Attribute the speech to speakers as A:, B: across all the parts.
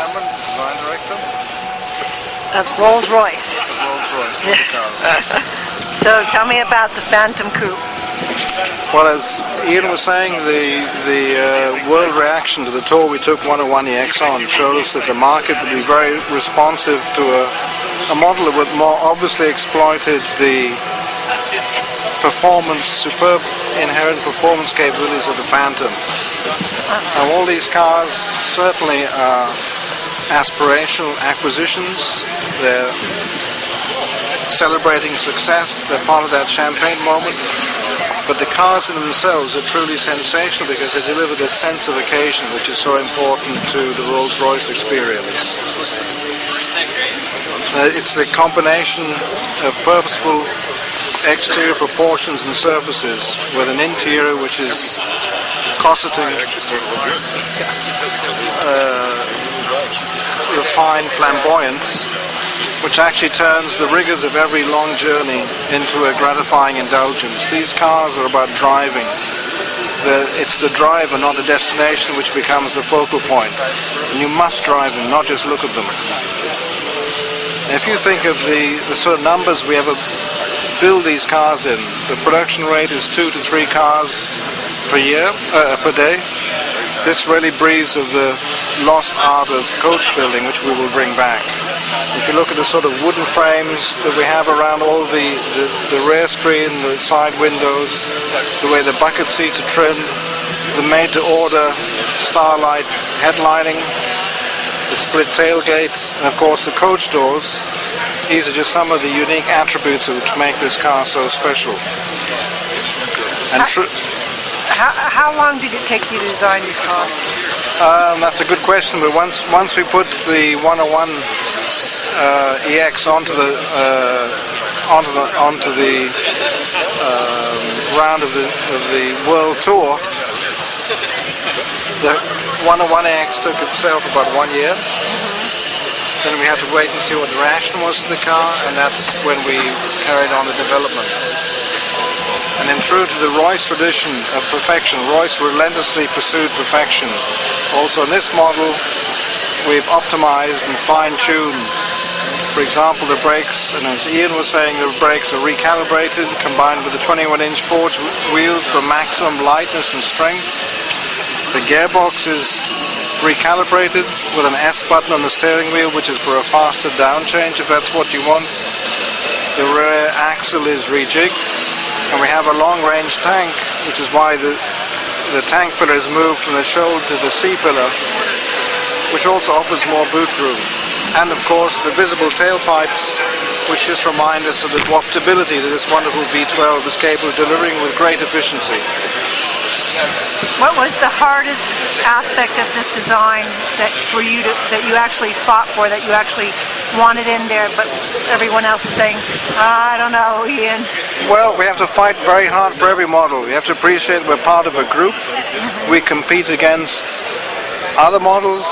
A: Cameron, design director.
B: Of Rolls-Royce.
A: Rolls-Royce.
B: Yes. So tell me about the Phantom Coupe.
A: Well, as Ian was saying, the world reaction to the tour we took 101EX on showed us that the market would be very responsive to a model that would more obviously exploited the superb inherent performance capabilities of the Phantom. Now, all these cars certainly are aspirational acquisitions. They're celebrating success. They're part of that champagne moment. But the cars in themselves are truly sensational because they deliver this sense of occasion which is so important to the Rolls-Royce experience. It's the combination of purposeful exterior proportions and surfaces with an interior which is cosseting, refined flamboyance, which actually turns the rigors of every long journey into a gratifying indulgence. These cars are about driving. It's the driver, not the destination, which becomes the focal point. And you must drive them, not just look at them. And if you think of the sort of numbers we ever build these cars in, the production rate is 2 to 3 cars per day. This really breathes of the lost art of coach building, which we will bring back. If you look at the sort of wooden frames that we have around all the rear screen, the side windows, the way the bucket seats are trimmed, the made-to-order starlight headlining, the split tailgate, and of course the coach doors, these are just some of the unique attributes which make this car so special. And
B: how long did it take you to design this car?
A: That's a good question, but once we put the 101 EX onto the round of the world tour, the 101EX took itself about 1 year. Then we had to wait and see what the reaction was to the car, and that's when we carried on the development. And in true to the Royce tradition of perfection, Royce relentlessly pursued perfection. Also in this model, we've optimized and fine-tuned. For example, the brakes, and as Ian was saying, the brakes are recalibrated, combined with the 21-inch forged wheels for maximum lightness and strength. The gearbox is recalibrated with an S button on the steering wheel, which is for a faster down change if that's what you want. The rear axle is rejigged, and we have a long-range tank, which is why the tank filler is moved from the shoulder to the C-pillar, which also offers more boot room. And of course the visible tailpipes, which just remind us of the waftability that this wonderful V12 is capable of delivering with great efficiency.
B: What was the hardest aspect of this design that you actually fought for, that you actually wanted in there, but everyone else was saying, I don't know, Ian?
A: Well, we have to fight very hard for every model. We have to appreciate we're part of a group. We compete against other models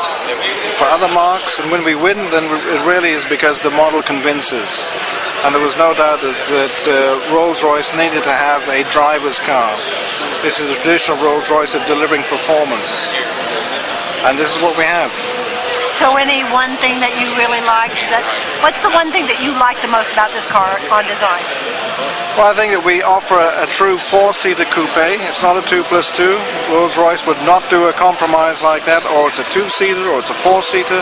A: for other marks, and when we win, then it really is because the model convinces. And there was no doubt that Rolls-Royce needed to have a driver's car. This is the traditional Rolls-Royce of delivering performance, and this is what we have.
B: So any one thing that you really liked, what's the one thing that you like the most about this car on design?
A: Well, I think that we offer a true 4-seater coupe. It's not a 2+2. Rolls-Royce would not do a compromise like that, or it's a 2-seater or it's a 4-seater.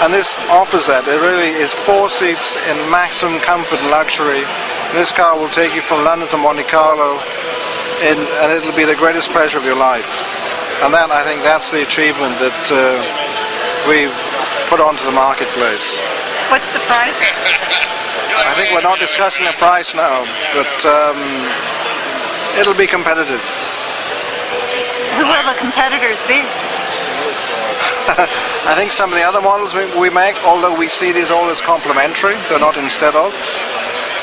A: And this offers that. It really is 4 seats in maximum comfort and luxury. And this car will take you from London to Monte Carlo, and it'll be the greatest pleasure of your life. And that, I think, that's the achievement that we've put onto the marketplace.
B: What's the price?
A: I think we're not discussing the price now, but it'll be competitive.
B: Who will the competitors be?
A: I think some of the other models we make, although we see these all as complementary, they're not instead of.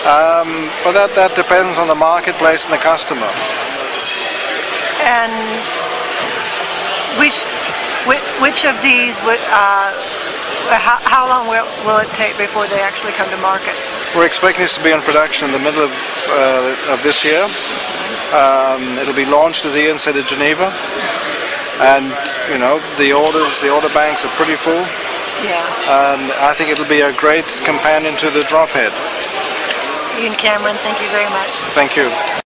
A: But that depends on the marketplace and the customer.
B: And which of these would, how long will it take before they actually come to market?
A: We're expecting this to be in production in the middle of this year. It'll be launched, as Ian said, at Geneva. And, you know, the order banks are pretty full.
B: Yeah.
A: And I think it'll be a great companion to the drop head.
B: Ian Cameron, thank you very much.
A: Thank you.